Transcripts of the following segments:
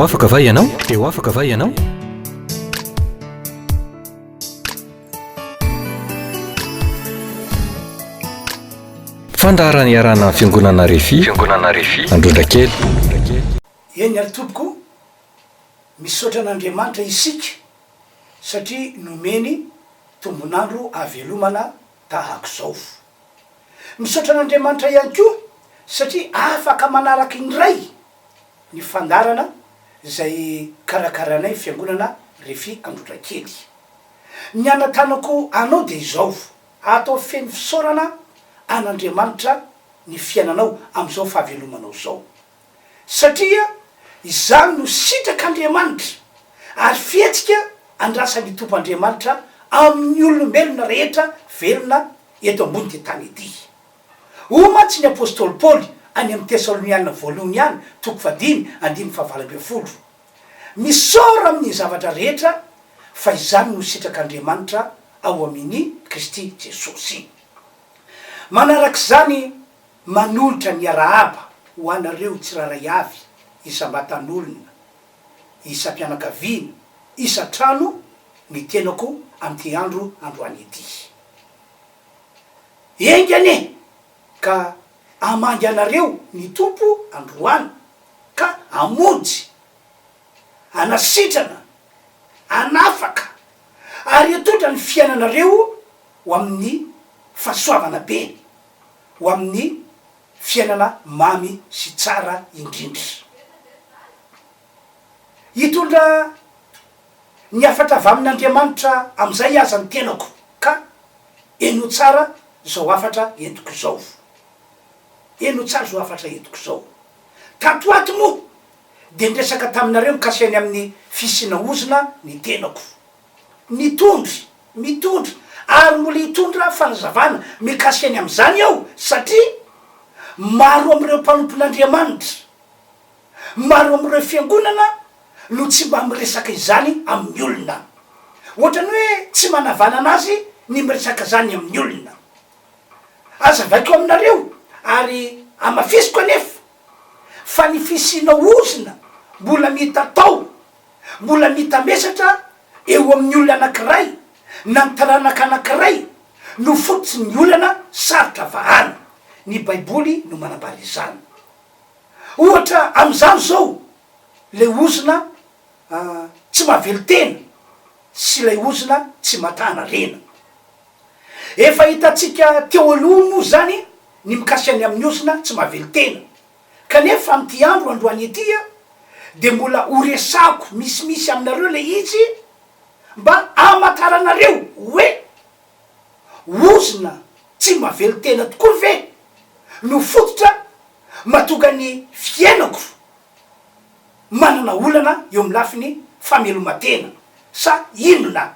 eo afaka va ianao eo afaka va ianao fandarany iarana fiangonana refi androndrakely eny ary tompoko misaotra an'Andriamanitra isika satria nomeny tombonandro avelomana tahako zao. Misaotra an'Andriamanitra ihany koa satria afaka manaraka indray ny fandarana izay karakaranay fiangonana refi androndrakely. Ny anatanako anao de izao atao feno fisaorana an'Andriamanitra ny fiainanao am'izao fahavelomanao zao, satria izany no sitrak'Andriamanitra ary fihetsika andrasan'ny tomp'Andriamanitra amin'ny olombelona rehetra velona eto ambony ty tany ety. Omatsy ny apôstôly Paoly any amin'ny Tesalonianina voalohany ihany 5:1-7 misaora amin'ny zavatra rehetra fa izany no sitrak'Andriamanitra ao amin'ny Kristy Jesosy. Manarak'izany manolotra ny arahaba ho anareo tsiraray avy isam-batan'olona, isam-pianakaviana, isa-trano ny tenako am'ty androany ety. Engane ka amangy anareo ny tompo androany ka amonjy, anasitrana, anafaka ary atotra ny fiainanareo ho amin'ny fahasoavana be, ho amin'ny fiainana mamy sy tsara indrindra. Hitondra ny afatra avy amin'Andriamanitra am'izay aza ny tenako ka eno tsara zao afatra entiko zao, eno tsara zao afatra entiko zao. Tato ato moa de ndresaka taminareo mikasiany amin'ny fisinaozina ny tenako, mitondry ary mbola hitondra fanazavana mikasiany am'izany aho satria maro am'ireo mpanompon'Andriamanitra, maro am'ireo fiangonana no tsy mba miresaka izany amin'ny olona, ohatrany hoe tsy manavana anazy ny miresaka zany amin'ny olona. Aza vaiko aminareo ary amafisiko anefa fa ny fisinaozina mbola mitatao, mbola mitamesatra eo amin'ny olona anankiray na ny taranaka anankiray no fototsy ny olana sarotra vahana. Ny baiboly no manambara izany. Ohatra am'izany zao le ozina tsy mahavelo tena sy le ozina tsy matana rena. Efa hitatsika teo aloha moa zany ny mikasiany amin'ny ozina tsy mahavelo tena, kanefa am'ty andro androany etya de mbola horesako misimisy aminareo le izy mba amataranareo hoe ozina tsy mahavelo tena tokoa ve no fototra matonga ny fiainako manana olana eo amin'ny lafiny fameloma-tena sa inona.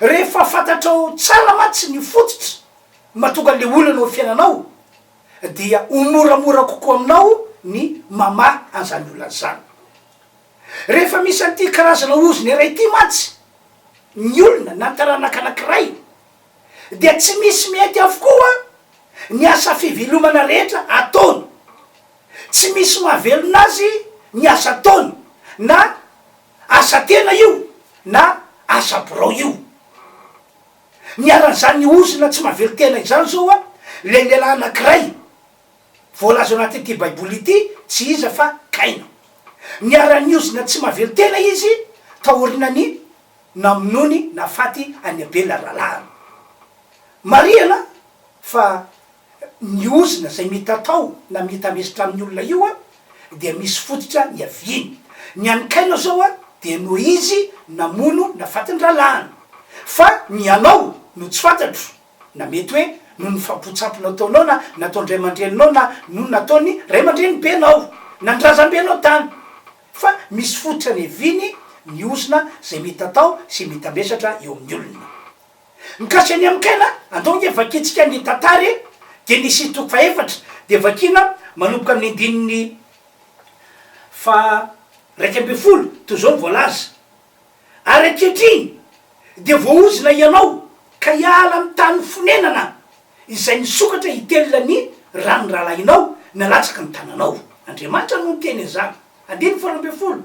Rehefa fantatrao tsara matsy ny fototra matonga le olana ao fiainanao dia moramora kokoa aminao ny mama an'izany olana zany. Rehefa misy an'ity karazana oziny iray ty matsy ny olona na taranaka anankiray dia tsy misy mety avokoa ny asa fivelomana rehetra ataony, tsy misy mahavelona azy ny asa ataony, na asa tena io na asa birao io. Niaran'izany ozina tsy mahavelo tena izany zao le lehilahy anankiray voalaza ao anatin'ity baiboly ity tsy iza fa Kaina. Niaran'ny ozina tsy mahavelo tena izy taorinany namonony nafaty any abela ralahany. Mariana fa ny ozina zay mitatao na mitamesitra amin'ny olona io dia misy fototra ny aviany. Ny an'ny Kaina zao de no izy namono nafatiny ralahany, fa ny anao no tsy fantatro na mety hoe no ny fampotsampona ataonao na nataony ray aman-dreninao na no nataony ray aman-dreny benao na ndrazam-benao tany, fa misy fototra ny aviny ny ozina zay mitatao sy mitamesatra eo amin'ny olona. Mikasiany amin'ny Kaina andonge vakitsika ny tantary de nisy toko faefatra de vakina manomboka amin'ny andininy 1:12 toy zao ny voalaza. Ary ankehitriny de voaozina ianao ka hiala amin'ny tany fonenana izay nisokatra hitelona ny ranon-ralahinao nalatsaka ny tananao. Andriamanitra no teny izany. 1:12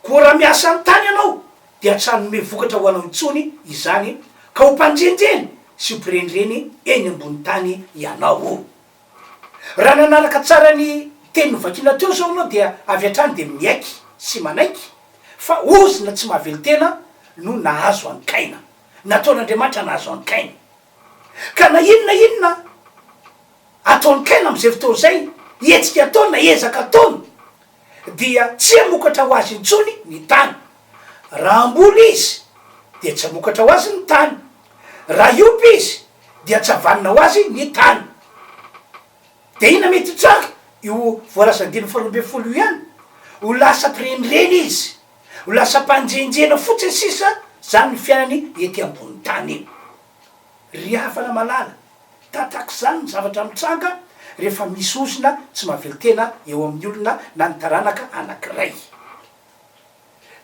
ko raha miasa ny tany ianao de atranome vokatra ho anao intsony izany ka ho mpanjenjeny sy ho mpirenireny eny ambony tany ianao. Raha nanaraka tsara ny teny novakina teo zao anao dia avy atrany de miaiky sy manaiky fa ozina tsy mahavelo tena no nahazo ankaina, nataon'Andriamanitra nahazo ankaina. Ka na inona ataony kaina am'izay fotoa zay etsika ataony na ezaka ataony dia tsy amokatra ho azy intsony ny tany. Raha amboly izy de tsy amokatra ho azy ny tany, raha iompy izy dia tsy avanina ho azy ny tany. De ina mety traka io voalazadiny 12 ihany ho lasa mpirenireny izy, ho lasa mpanjenjena fotsiny sisa zany ny fiainany ety ambony tany iny. Ry havana malala tataka zany ny zavatra mitranga rehefa misy ozina tsy mahavelo tena eo amin'ny olona na ny taranaka anankiray.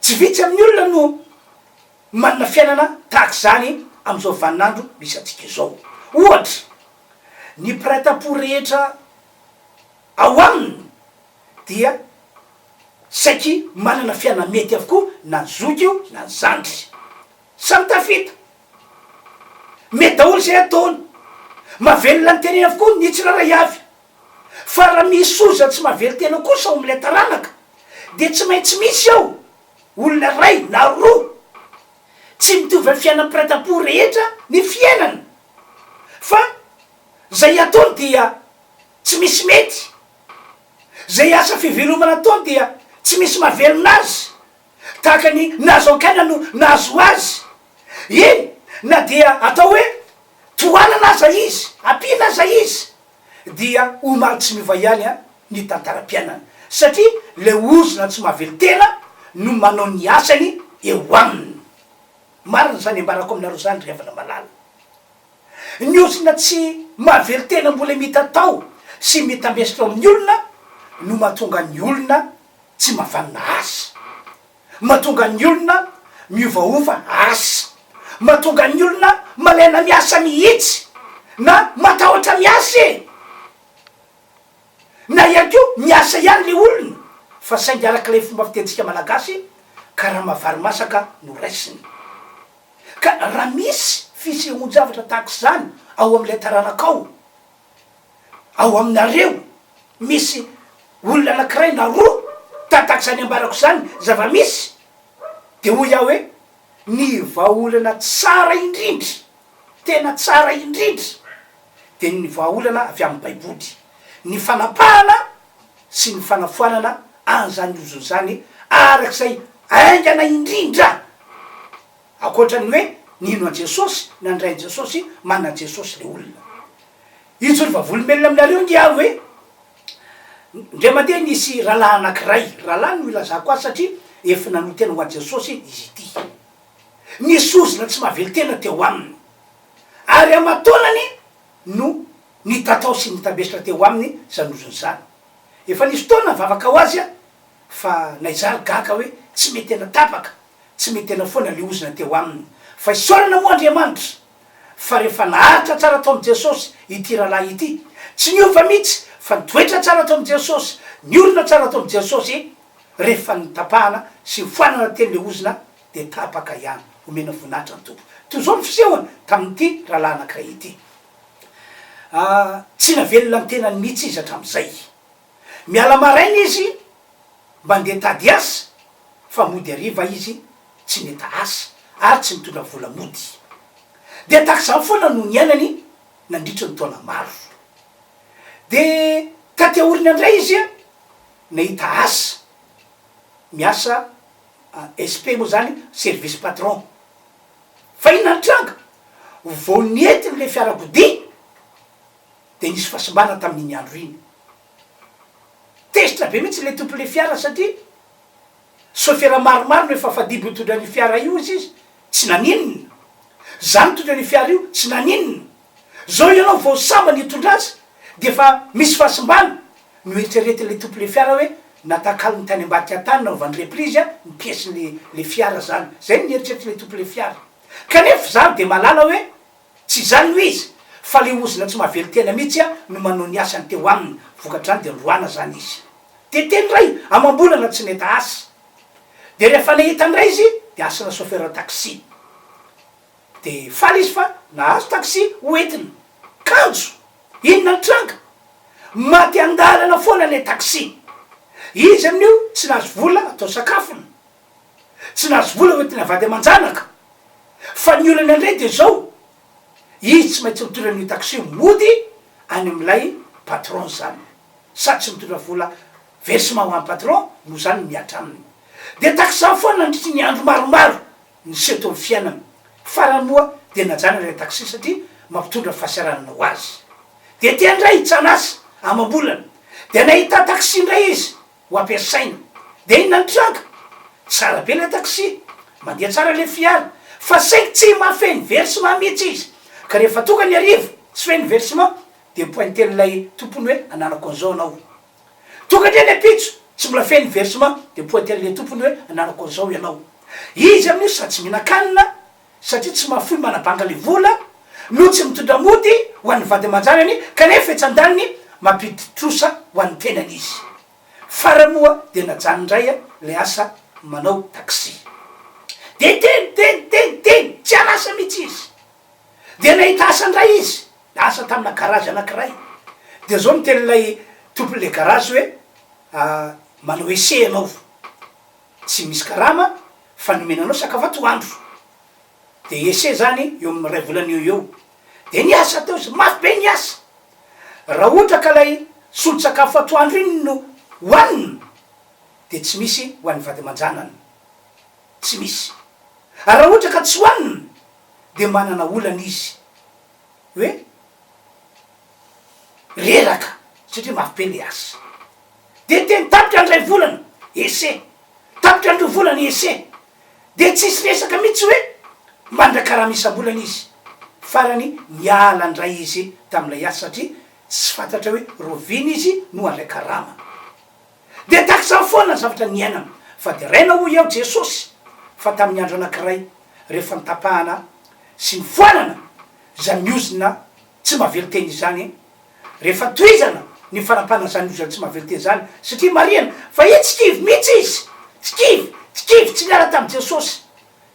Tsy vitsy amin'ny olona no manana fiainana tahaka zany am'izao vaninandro misy atsika izao. Ohatra ny mpiray-tampo rehetra ao aminy dia saiky manana fiainana mety avokoa na ny zoky io na ny zandry, samy tafita mety daholo zay ataony, mahavelona ny teneny avokoa ny tsiraray avy. Fa raha misy oza tsy mahavelo tena kosa ao am'ilay taranaka de tsy maintsy misy ao olona ray na roa tsy mitovy ny fiainan'ny mpiray-tampo rehetra ny fiainany, fa zay ataony dia tsy misy mety, zay asa fivelomana ataony dia tsy misy mahavelona azy tahaka ny nahazo ankaina no nahazo azy. Eny na dia atao hoe toanana aza izy, ampiana aza izy dia omaly tsy miova ihany ny tantaram-piainana satria le ozona tsy mahavelo tena no manao ny asany eo aminy. Marina zany ambarako aminareo zany ry havana malala. Ny ozona tsy mahavelo tena mbola mitatao sy mitambesitra amin'ny olona no mahatonga ny olona tsy mahavanina asa, mahatonga ny olona miovaova asa, mahatonga ny olona malaina miasa mihitsy na matahotra miasa e, na ihany ko miasa ihany le olona fa saingy arak'ilay fomba fitentsika malagasy ka raha mahavary masaka no raisiny. Ka raha misy fisehoan-javatra tahaka zany ao am'ilay taranakao, ao aminareo misy olona anankiray na roa tataka zany ambarako zany zava-misy de hoy aho hoe ny vahaolana tsara indrindra, tena tsara indrindra de ny vahaolana avy amin'ny baiboly, ny fanapahana sy ny fanafoanana an'izany ozo zany arak'izay aingana indrindra akoatrany hoe nino an Jesosy nandray Jesosy manana Jesosy le olona. Izy ry vavolombelona aminareo ngiaro hoe ndray mandeha nisy rahalahy anankiray, rahalahy no ilazako azy satria efa nanohy tena ho an Jesosy izy ity. Nisy ozona tsy mahavelo tena teo aminy ary amatonany no nitatao sy nitambesitra teo aminy zany ozony zany. Efa nisy fotoana nivavaka ho azy fa naizary gaka hoe tsy mety tena tapaka, tsy mety tena foana le ozona teo aminy, fa isaorana moa Andriamanitra fa rehefa naharitra tsara tao amin'i Jesosy ity rahalahy ity, tsy niova mihitsy fa nitoetra tsara tao amin'i Jesosy, niorina tsara tao amin'i Jesosy, rehefa nitapahana sy nifoanana teny le ozona de tapaka ihany, omena voninahitra ny tompo. Toy zao ny fisehoana tamin'ity rahalahy anankiray ity. Tsy navelona ny tenany mihitsy izy hatram'izay. Miala maraina izy mandeha tady asa fa mody ariva izy tsy neta asa ary tsy mitondra vola mody. De tahak'izany foana no ny ainany nandritra ny taona maro. De taty aorina indray izy nahita asa, miasa SP moa zany service patron. Fa inona ny tranga vao nientiny le fiarakodia de nisy fahasimbana tamin'iny andro iny. Tezitra be mihitsy le tompo le fiara satria sôfera maromaro no efa fadibo mitondra ny fiara io izy tsy naninona, zany mitondra ny fiara io tsy naninona. Zao ianao vao samba nitondra azy de fa misy fahasimbana no eritreretin' le tompo le fiara hoe natakalo ny tany ambadika tany naovany reprise ny piesy le fiara zany, zay ny eritreritry le tompo le fiara. Kanefa zany de malala hoe tsy zany ho izy fa le ozona tsy mahavelo tena mihitsy no manao ny asany teo aminy, vokatrany de ndroana zany izy. De teny ray amam-bolana tsy neta asa de rehefa nahitandray izy de asana chauffeur taxi de faly izy fa nahazo taxi hoentina kanjo inona ny tranga maty andalana foana le taxi izy amin'io tsy nahazo vola atao sakafony tsy nahazo vola hoentina vady aman-janaka fa ny olany andray de zao izy tsy maintsy mitondra an'io taxi mody any am'ilay patron zany sady tsy mitondra vola versement ho an'ny patron no zany miatra aminy de taxi foana nandritry ny andro maromaro ny seto ny fiainana farany moa de najana le taxi satria mampitondra fahasiaranana ho azy de tiandray tsanasa amam-bolana de nahita taxi ndray izy ho ampiasaina de inona ny tranga tsara be le taxi mandeha tsara le fiara fa saingy tsy mahafeny versement mihitsy izy ka rehefa tonga ny arivo tsy feny versement de pointen'ilay tompony hoe ananako an'izao anao tonga ndre le pitso tsy mbola feny versement de pointen'le tompony hoe ananako an'izao ianao izy amin'io sady tsy mihinakanina satria tsy mahafoy manabanga le vola no tsy mitondra mody ho an'ny vady aman-janany kanefa etsandaliny mampititrosa ho an'ny tenany izy farany moa de najanondray a le asa manao taxi de teny tsy anasa mihitsy izy de nahita asandray izy asa tamina garazy anakiray de zao nitenylay tompon'le garazy hoe manao ese anao tsy misy karama fa nomenanao sakafo atoandro de ese zany eo amy ray volana eo de niasa atao izy mafy be niasa raha ohatra ka lay solon-tsakafo atoandro iny no hoanina de tsy misy ho an'ny vady aman-janany tsy misy raha ohatra ka tsy hoanina de manana olana izy hoe reraka satria mafy be le asa de teny tapitra andray volana ese tapitra andro volana ese de tsisy resaka mihitsy hoe mandrakaraha misam-bolana izy farany miala andray izy tam'ilay asa satria tsy fantatra hoe rovina izy no andray karama de takisa foana zavatra niainana fa de raina ho iaho jesosy fa tamin'ny andro anakiray rehefa nitapahana sy ny foanana zany miozina tsy mahavelo teny izany rehefa toizana ny fanampana zany iozana tsy mahavelo teny zany satria mariana fa i tsikivy mihitsy izy tsikivy tsy miala tamy jesosy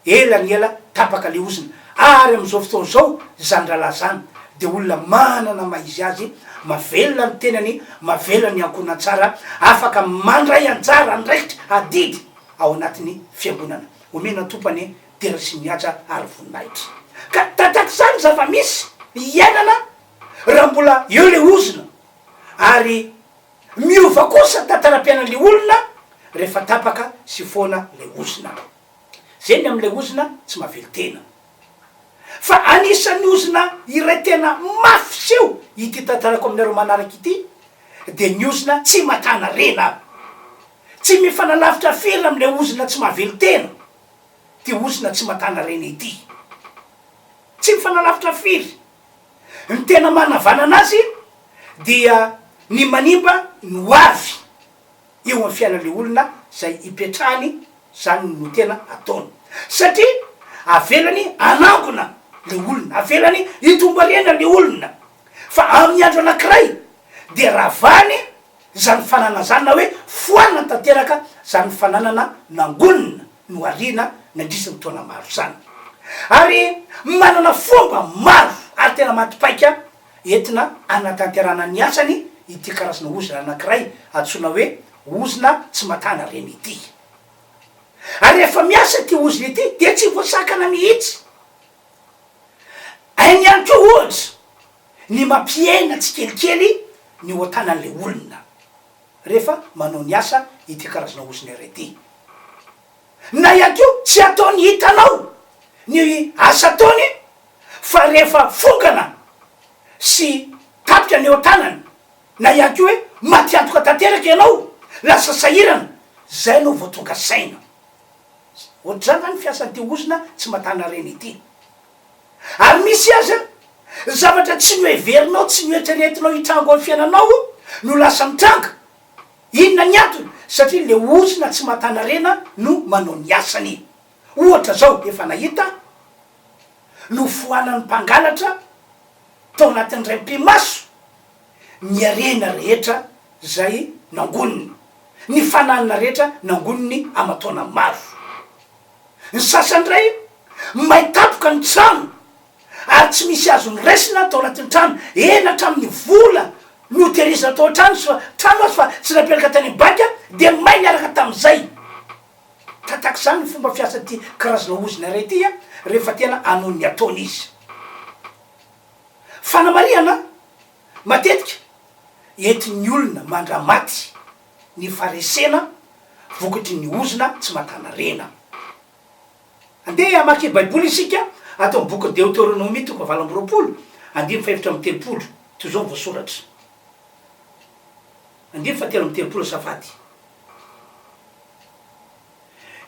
ela ny ela tapaka le ozina ary am'izao fotoana zao zany ralahy zany de olona manana maizy azy mavelona ny tenany mavelona ny ankonatsara afaka mandray anjara andraikitra adidy ao anatin'ny fiangonana omena tompany tera sy mihaja ary voninahitra ka tataky zany zava-misy iainana raha mbola eo le ozina ary miova kosa tantara-piainan'le olona rehefa tapaka sy foana le ozina zany am'le ozina tsy mahavelo tena fa anisan'ny ozina iray tena mafy seo ity tantarako aminareo manaraky ity de ny ozina tsy matana rena tsy mifanalavitra firy am'le ozina tsy mahavelo tena ty ozina tsy matana rena ity tsy mifanalavitra firy ny tena manavana anazy dia ny manimba no avy eo amy fiainan'le olona zay ipetrahany zany no tena ataony satria avelany anangona le olona avelany itomboariana le olona fa amin'ny andro anakiray de ravany zany fanana zany na hoe foanina tanteraka zany fananana nangonina no arina nandrisany fotoana maro zany ary manana fomba maro ary tena matipaika entina anatanterana ny asany ity karazana ozina anakiray atsona hoe ozina tsy matana reny ity ary rehefa miasa ty ozina ity de tsy voasakana mihitsy ainy ihany ko ohatra ny mampiaina tsy kelikely ny oatanan'le olona rehefa manao ny asa ity karazana ozina iray ty na ihany ko tsy ataony hitanao ny asa ataony fa rehefa fongana sy tapitra ny oatanany na ihany ko hoe matiantoka tanteraka ianao lasa sahirana zay no vo tonga saina ohatra zany zany fiasan'ty ozina tsy matana reny ity ary misy aza zavatra tsy ny hoe verinao tsy ny oetreretinao hitrango amy fiainanao no lasa mitranga inona ny antony satria le ozina tsy matana rena no manao ny asany ohatra zao efa nahita no foanany mpangalatra tao anatin'ny ray mpimaso ny arena rehetra zay nangoniny ny fananana rehetra nangonony amataona maro. Ny sasandray mahitapoka ny trano ary tsy misy azo ny resina atao anatin'ny trano ena hatramin'ny vola no tehirizina atao trano trano azy fa tsy napelaka tany baka de may niaraka tam'izay. Tataka zany ny fomba fiasa ty karazana ozina ray ty a rehefa tena anao ny ataony izy. Fanamariana matetika entin'ny olona mandra maty ny faresena vokatry ny ozina tsy matana rena. Andeha amaky baiboly isika atao boky Deutéronomie 20 andimy faefatra amby telopolo toy zao voasoratra andimy fatelo amby telopolo safady.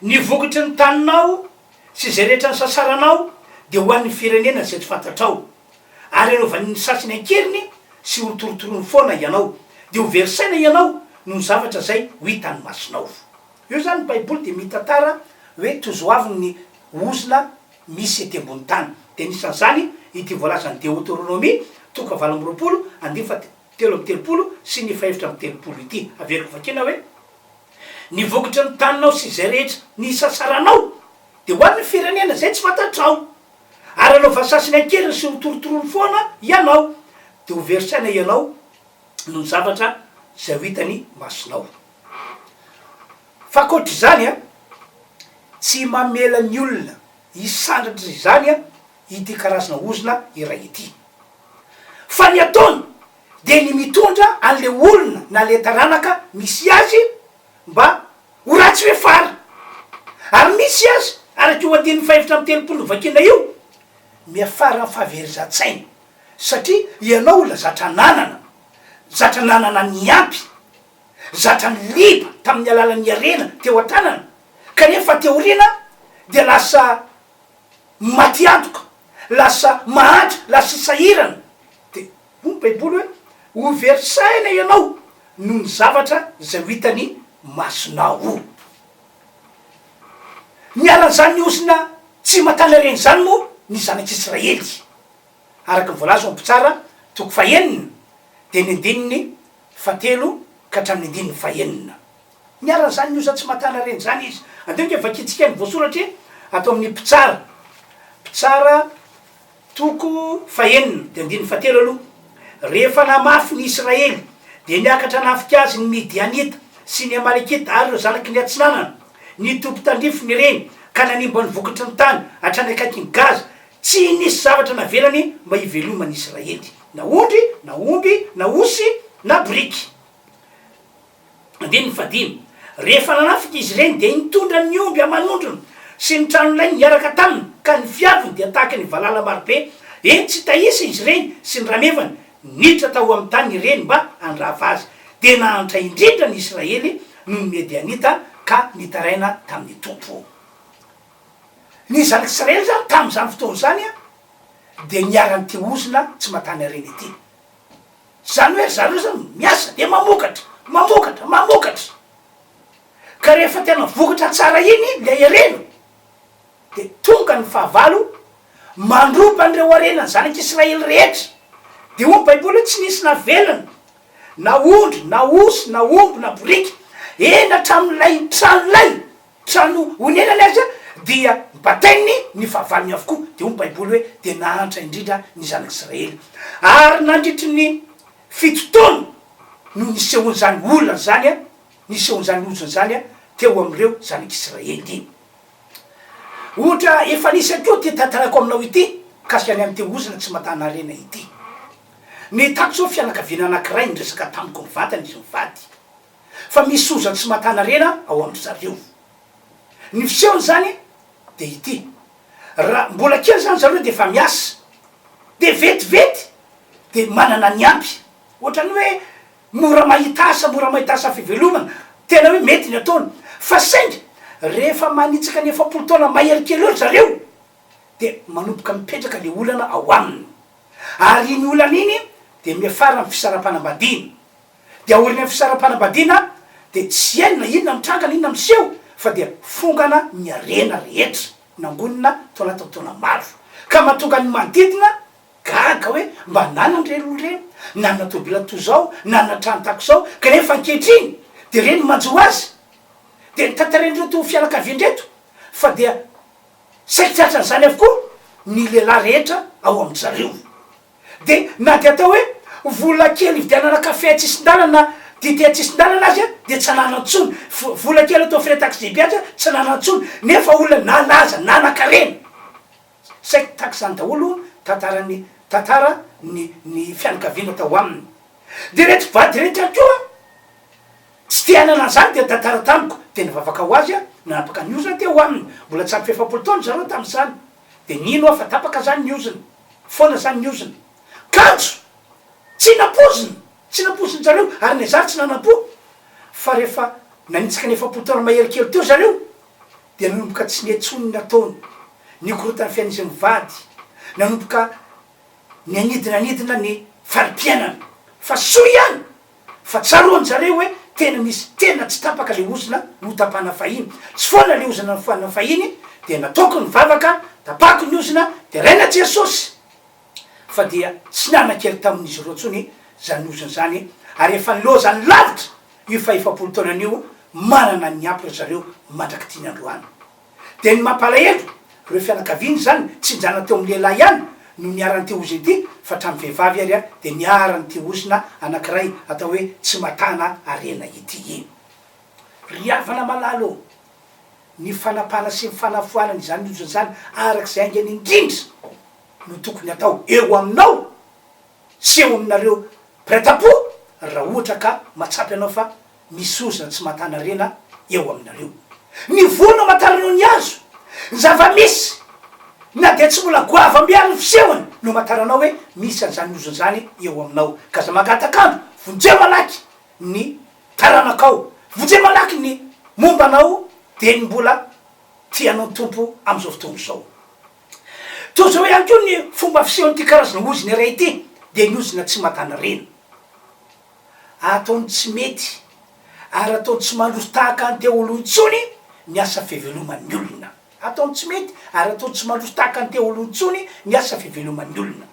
Ny vokatry ny taninao sy zay rehetra ny sasaranao de hoan'ny firenena zay tsy fantatrao ary anaovan'ny sasiny ankeriny sy orotorotorony foana ianao de ho verisaina ianao no ny zavatra zay ho hitany masinao. Io zany baiboly de mitantara hoe tozoaviny ny ozina misy ety ambony tany de nisan'izany ity voalazany Deutéronomie 20 andimy fatelo amby telopolo sy ny faefatra amby telopolo ity averiko vakina hoe ny vokatry ny taninao sy zay rehetra ny sasaranao de hoan'ny firenena zay tsy fantatrao ary anaova sasiny ankeriny sy orotorotorony foana ianao de ho verisaina ianao no ny zavatra zay ho hitany masinao. Fa koatry zany a tsy mamela ny olona hisandratry zany a ity karazana ozina iray ity fa ny ataony de ny mitondra an'le olona na le taranaka misy azy mba ho ratsy hoe fara ary misy azy araky ho andiny faefatra amby telopolo vakina io miafara fahaverizan-tsaina satria ianao la zatra nanana ny ampy zatra ny liba tamin'ny alalan'ny arena teo an-tanana kanefa teorina de lasa maty antoka lasa mahantra lasa sahirana de ho baiboly hoe ho verisaina ianao no ny zavatra zay ho hitany masonao. Miaran'zany ny ozina tsy matana reny zany moa ny zanak'Israely araky ny voalaza ampitsara toko fahenina de ny andininy fatelo ka hatramin'ny andininy fahenina. Miaran'zany ny oza tsy matana reny zany izy. Andeke vakitsika ny voasoratra atao amin'ny pitsara toko fahenina de andininy fatelo aloha. Rehefa namafy ny Israely de niakatra nafika azy ny Midianita sy ny Amalekita ary reo zanaky ny atsinanana ny tompo tandrifony reny ka nanimba ny vokatry ny tany hatrany akaiky ny Gaza tsy nisy zavatra navelany mba hivelomany Israely na ondry na omby na osy na boriky. Andininy fadimy rehefa nanafika izy reny de nitondra ny omby amanondrony sy ny tranolainy niaraka taminy ka ny fiaviny de ataka ny valala marobe eny tsy tahisa izy reny sy ny ramevany niditra tao amin'ny tany reny mba andrava azy de nahantra indrindra ny Israely no ny Medianita ka nitaraina tamin'ny tompo. Ny zanak'Israely zany tam'izany fotoana zany a de niaran'ty ozina tsy matany reny ity. Zany hoe zareo zany miasa de mamokatra ka rehefa tena vokatra tsara iny le arena de tonga ny fahavalo mandroba an'ireo arenany zanak'Israely rehetra de ho baiboly tsy nisy navelany na ondry na osy na omby na boriky eny hatramin'lay trano honenany azy dia batainy ny fahavalony avokoa de ho baiboly hoe de nahantra indrindra ny zanak'Israely ary nandritry ny fitotoana no nisehon'zany olona zany a nisehon'zany ozony zany a teo am'ireo zanak'Israely. Ohatra efa nisy akeo ty tantarako aminao ity kasikany am'ty ozina tsy matana rena ity. Ny tako zao fianakaviana anakiray ny resaka tamiko mivantany izy mivady fa misy ozany tsy matana rena ao am'ry zareo. Ny fisehony zany de ity raha mbola kely zany zareo de fa miasa de vetivety de manana ny ampy ohatrany hoe mora mahita asa fivelomana tena hoe mety ny ataony fa saingy rehefa manitsaka ny efapolo taona maherikely olo zareo de manomboka mipetraka le olana ao aminy ary iny olana iny de miafara ny fisarapanambadina de aorina ny fisarapanambadina de tsy hainy na inona mitrangana inona miseho fa dia fongana ny arena rehetra nangonina to anaty taona maro ka mahatonga ny manodidina gaga hoe mba nanany reny olo reny nanana tobila to zao nanana trano tako zao kanefa ankehitriny de reny manjo azy de nitatarendreo to fianakaviandreto fa dia saikitratran' zany avokoa ny lehilahy rehetra ao amin'zareo de na de atao hoe vola kely ividianana kafe atsisin-dalana dite atsisin-dalana azy a de tsy ananantsony vola kely atao frais taxe debiazy tsy ananantsony nefa olona nalaza nanakareny saiky taky zany daholo tantara ny fianakaviana tao aminy de rehetra vady rehetra koa tsy tianana zany de tantara tamiko de nivavaka ho azy a nanapaka niozana teo aminy mbola tsy ampy efapolo taona zareo tam'zany de nino aho fa tapaka zany niozina foana zany niozina kanjo tsy napoziny zareo ary ne zary tsy nanampo fa rehefa nanitsaka ny efapolo taona maherikely teo zareo de nanomboka tsy niantsony nataony nikorotany fian'izy mivady nanomboka ny anidinanidina ny farim-piainana fa soa ihany fa tsaroany zareo hoe tena misy tena tsy tapaka le ozina no tapana fahiny tsy foana le ozina foana fahiny de nataoko ny vavaka tapako ny ozina de raina jesosy fa dia tsy nanakely tamin'izy ireo tsony zany ozina zany ary efa nilozany lavitra io fa efapolo taonan'io manana ny ampy ry zareo mandraky tiny androany de ny mampalahelo reo fianakaviny zany tsy njana teo amin'ny lehilahy ihany no niarany ty ozina ity fa hatramy vehivavy ary a de niarany ty ozina anankiray atao hoe tsy matana arena ity riavana malalo ny fanapana sy ny fanafoanany zany ozina zany arak'izay angeny indrindra no tokony atao eo aminao sy eo aminareo pretapo raha ohatra ka matsapy anao fa misy ozina tsy matana rena eo aminareo ny vono mataranao ny azo zava-misy na de tsy mbola goava miary fisehony no mataranao hoe misy an'zany ozina zany eo aminao ka za magatakandro vonjeo malaky ny taranakao vonjeo malaky ny mombanao de ny mbola tianao tompo am'izao fotoana zao to zao ihany ko ny fomba fisehony ty karazana ozina ray ity de ny ozina tsy matana rena ataony tsy mety ary ataony tsy mandroso tahaka any teo olo intsony ny asa fiveloman'ny olona ataony tsy mety ary ataony tsy mandroso tahaka any teo olo intsony ny asa fiveloman'ny olona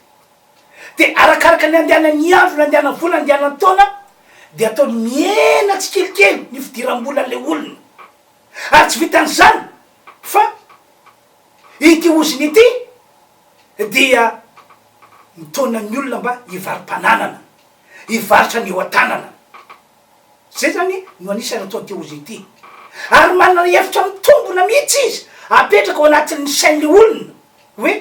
de arakaraka ny andehanany andro ny andehanany vola andehanany taona de ataony miena tsy kelikely ny fidiram-bola le olona ary tsy vitan'zany fa ity oziny ity dia mitaonany olona mba hivarim-pananana hivaritra ny eo an-tanana zay zany no anisany atao ty oziny ity ary manana hevitra mitombona mihitsy izy apetraka ao anatin'ny sain'le olona hoe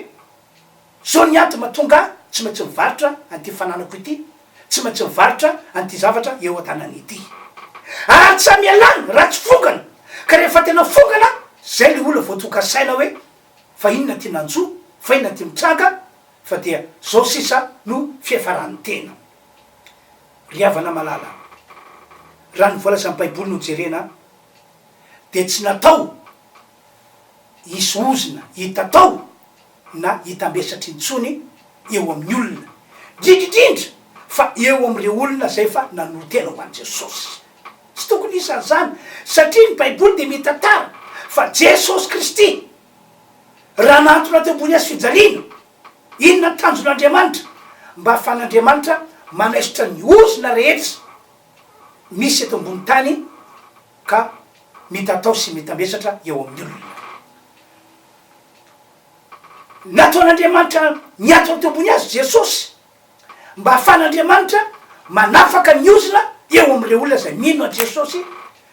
zao ny anto mahatonga tsy maintsy mivaritra an'ty fananako ity tsy maintsy mivaritra an'ty zavatra eo an-tanany ity ary tsy amialany raha tsy fogana ka rehefa tena fogana zay le olona voatoka saina hoe fa inona ty nanjo fa inona ty mitranga fa dia zao sisa no fiefarany tena riavana malala raha ny voalaza amin'ny baiboly no jerena de tsy natao hisy ozina hita tao na hitambesatry intsony eo amin'ny olona dridridrindra fa eo am'ireo olona zay fa nanotena ho an' jesosy tsy tokony isan'zany satria ny baiboly de mitantara fa jesosy kristy raha nantona teo ambony azy fijaliana inona ny tanjon'andriamanitra mba ahafan'andriamanitra manaisitra ny ozina rehetra misy eto ambony tany ka mitatao sy mitambesatra eo amin'ny olona nataon'andriamanitra niatona teo ambony azy jesosy mba ahafan'andriamanitra manafaka ny ozina eo am'ireo olona zay mino a jesosy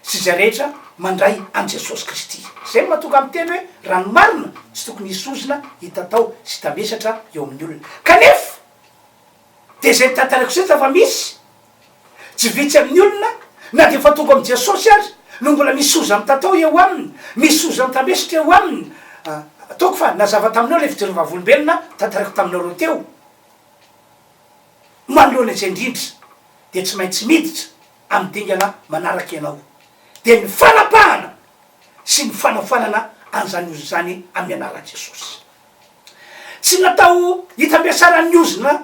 sy zay rehetra mandray an' jesosy kristy zay mahatonga amy teny hoe rano marina tsy tokony hisy ozina hitatao sy tambesatra eo amin'ny olona kanefa de zay nitantarako zay zafa misy tsy vitsy amin'ny olona na de fa tonga am' jesosy ary no mbola misy oza mitatao eo aminy misy oza mitambesatra eo aminy ataoko fa nazava taminao le fijerovavolombelona tantarako taminareo teo manoloana zay indrindra de tsy maintsy miditra amy dingana manaraky ianao de ny fanapahana sy ny fanafanana an'zany ozina zany amy anaran' jesosy tsy natao hitambiasarany ozina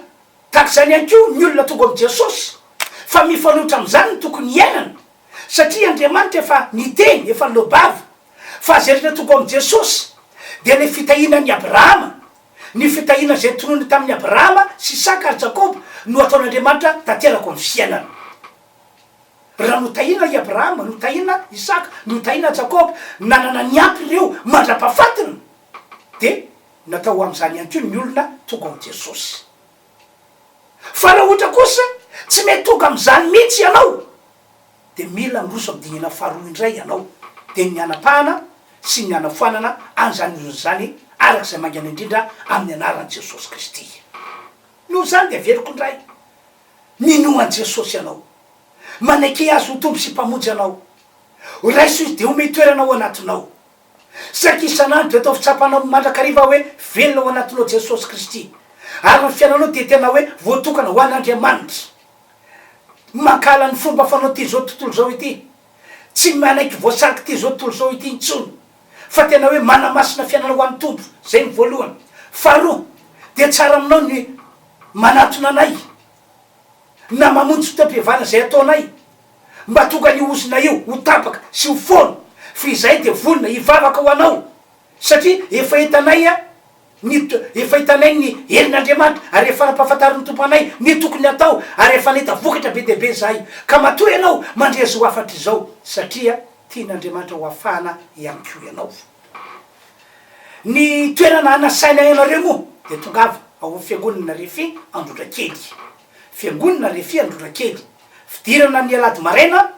taky zany ihany ko ny olona tonga am' jesosy fa mifanotra am'zany ny tokony iainana satria andriamanitra efa niteny efa nilobava fa zay rehetra tonga am' jesosy de le fitahinany abrahama ny fitahina zay tonony tamin'ny abrahama sy isaka ary jakoba no ataon'andriamanitra tanterako amy fiainana raha notahina i abrahama, notahina isaka, notahina jakoba, nanana ny ampy ireo mandra-pahafatiny de natao am'izany ihany ko ny olona tonga ao Jesosy. Fa raha ohatra kosa tsy mety tonga am'izany mihitsy ianao de mila miroso am'dignina faharoa indray ianao de ny anapahana sy ny anafoanana an'izany ozony zany arak'izay mangana indrindra amin'ny anaran'i Jesosy Kristy. Noho zany de averiko indray minoan Jesosy ianao, manaiky azy ho tombo sy mpamonjy anao, raiso izy de omey toerana ao anatinao, saky isanandro de atao fitsapanao mandrakariva hoe velona ao anatinao Jesosy Kristy, ary ny fiainanao de tena hoe voatokana ho an'Andriamanitra. Mankala ny fomba fanao ty zao tontolo zao ity, tsy manaiky voasariky ty zao tontolo zao ity intsony, fa tena hoe manamasina fiainana ho an'ny tompo, zay ny voalohany. Faharoa de tsara aminao ny manatona anay na mamonjy fotoam-pivana zay ataonay mba tonga ny ozona io ho tapaka sy ho fono, fa izay de vonona hivavaka ho anao satria efa hitanay efa hitanay ny herin'Andriamanitra ary efa nampahafantarin'ny tompo anay ny tokony atao ary efa nahita vokatra be dehibe zahay, ka matoy ianao mandrezy ho afatra izao satria tian'Andriamanitra ho afahana ihany ko ianao. Ny toerana anasaina ianareo moa de tongava ao fiangonana Refy Androdrakely. Fiangonana Refy Androdrakely, fidirana ny alady maraina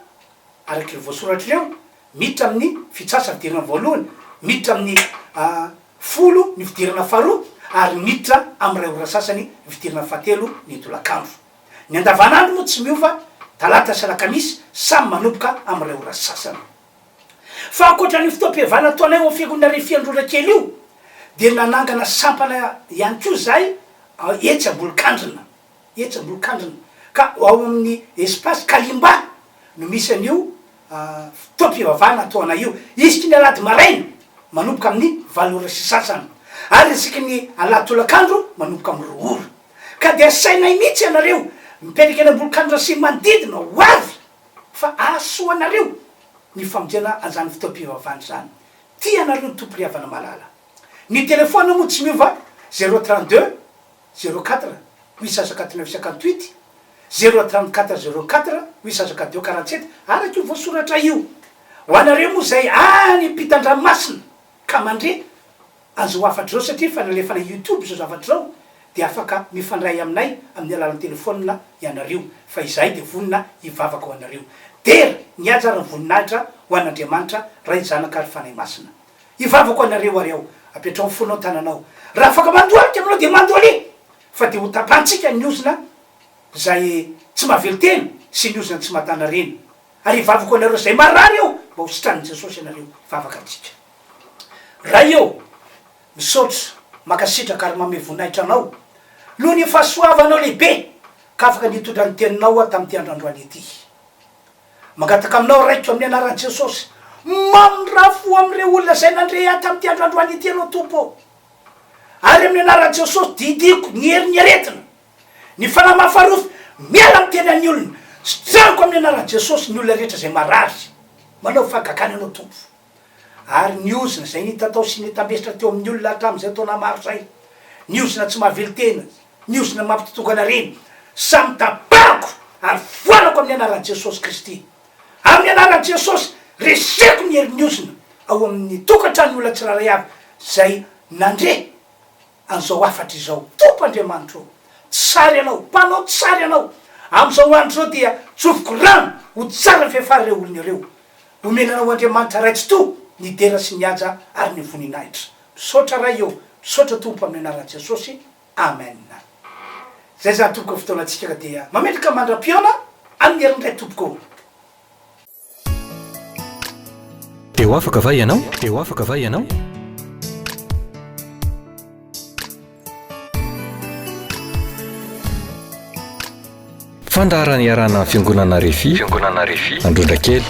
araky voasoratra ireo, miditra amin'ny fitsasa fidirana voalohany, miditra amin'ny folo ny fidirana faharoa, ary miditra amin'ny ray ora sasany fidirana fahatelo ny tolakandro. Ny andavanandro moa tsy miova, talata sy alakamisy samy manomboka amin'ny ray ora sasany. Fa ankoatra ny fotoam-pivana ataonay ao fiangonana Refy Androdrakely io de nanangana sampana ihany ko zahay etsy ambolokandrina, etsy ambolokandrina, ka ao amin'ny espace Kalimba no misy an'io fotoam-pivavahana ataonay io, isiky ny alady maraina manomboka amin'ny 8 ora sy sasany, ary isiky ny alady tolakandro manomboka amin'ny 2 ora. Ka de asainay mihitsy ianareo mipetraka eny ambolokandrina sy manodidina ho avy fa ahasoa anareo ny famonjena an'izany fotoam-pivavahana zany. Tia anareo ny tompo riavana malala. Ny telefona moa tsy miova 032 04 859 58 034 04 852 47 araky io voasoratra io. Ho anareo moa zay any ampitan-dranomasina ka mandre azo afatra zao satria fa nalefana YouTube zao zavatra zao de afaka mifandray aminay amin'ny alalan'ny telefona ianareo, fa izay de vonona hivavaka ho anareo. Dera ny ajara ny voninahitra ho an'Andriamanitra ray zanaka ary fanahy masina. Hivavaka ho anareo ary ao, apetrao fonao tananao. Raha afaka mandoalika aminao de mandoaly, fa de ho tapahantsika ny ozona zay tsy mahavelo teny sy ny ozona tsy matana reny. Ary hivavaka ho anareo zay marary eo mba ho sitranin Jesosy anareo, hivavaka antsika. Raha eo misaotra makasitraka ary mame voninahitra anao noho ny fahasoavanao lehibe ka afaka nitondra ny teninao tamin'ity androandroany ity. Mangataka aminao raiko amin'ny anaran'i Jesosy, mamorafo amin'ireo olona zay nandre tamin'ity androandroany ity anao tompo, ary amin'ny anaran'i Jesosy didiko ny herin'ny aretina, ny fanahy mahafarofy miala amin'ny teny an'ny olona, sitrako amin'ny anaran'i Jesosy ny olona rehetra zay marary manao fagakany anao tompo. Ary ny ozona zay nitatao sy nitambesitra teo amin'ny olona hatramin'izay taona maro zay, ny ozona tsy mahavelo tena, ny ozona mampitotokana reny, samy tapako ary foanako amin'ny anaran'i Jesosy Kristy. Amin'ny anaran'i Jesosy reseko ny herin'ny ozona ao amin'ny tokantrano olona tsiraray avy zay nandre an'izao afatra izao. Tompo Andriamanitra o, tsara ianao, mpanao tsara ianao. Am'izao andro zao dia tsofoko rano ho tsara fehefary reo olona ireo. Omenanao Andriamanitra raitsy to ny dera sy ny aja ary ny voninahitra. Misaotra raha eo, misaotra tompo amin'ny anaran'i Jesosy. Amen. Zay zany tompoko fotoanantsika ka dia mametraka mandram-piona amin'ny herin'indray tompoko. Eo afaka va ianao? Eo afaka va ianao? Fandaharana iarana fiangonana Refy Androdrakely.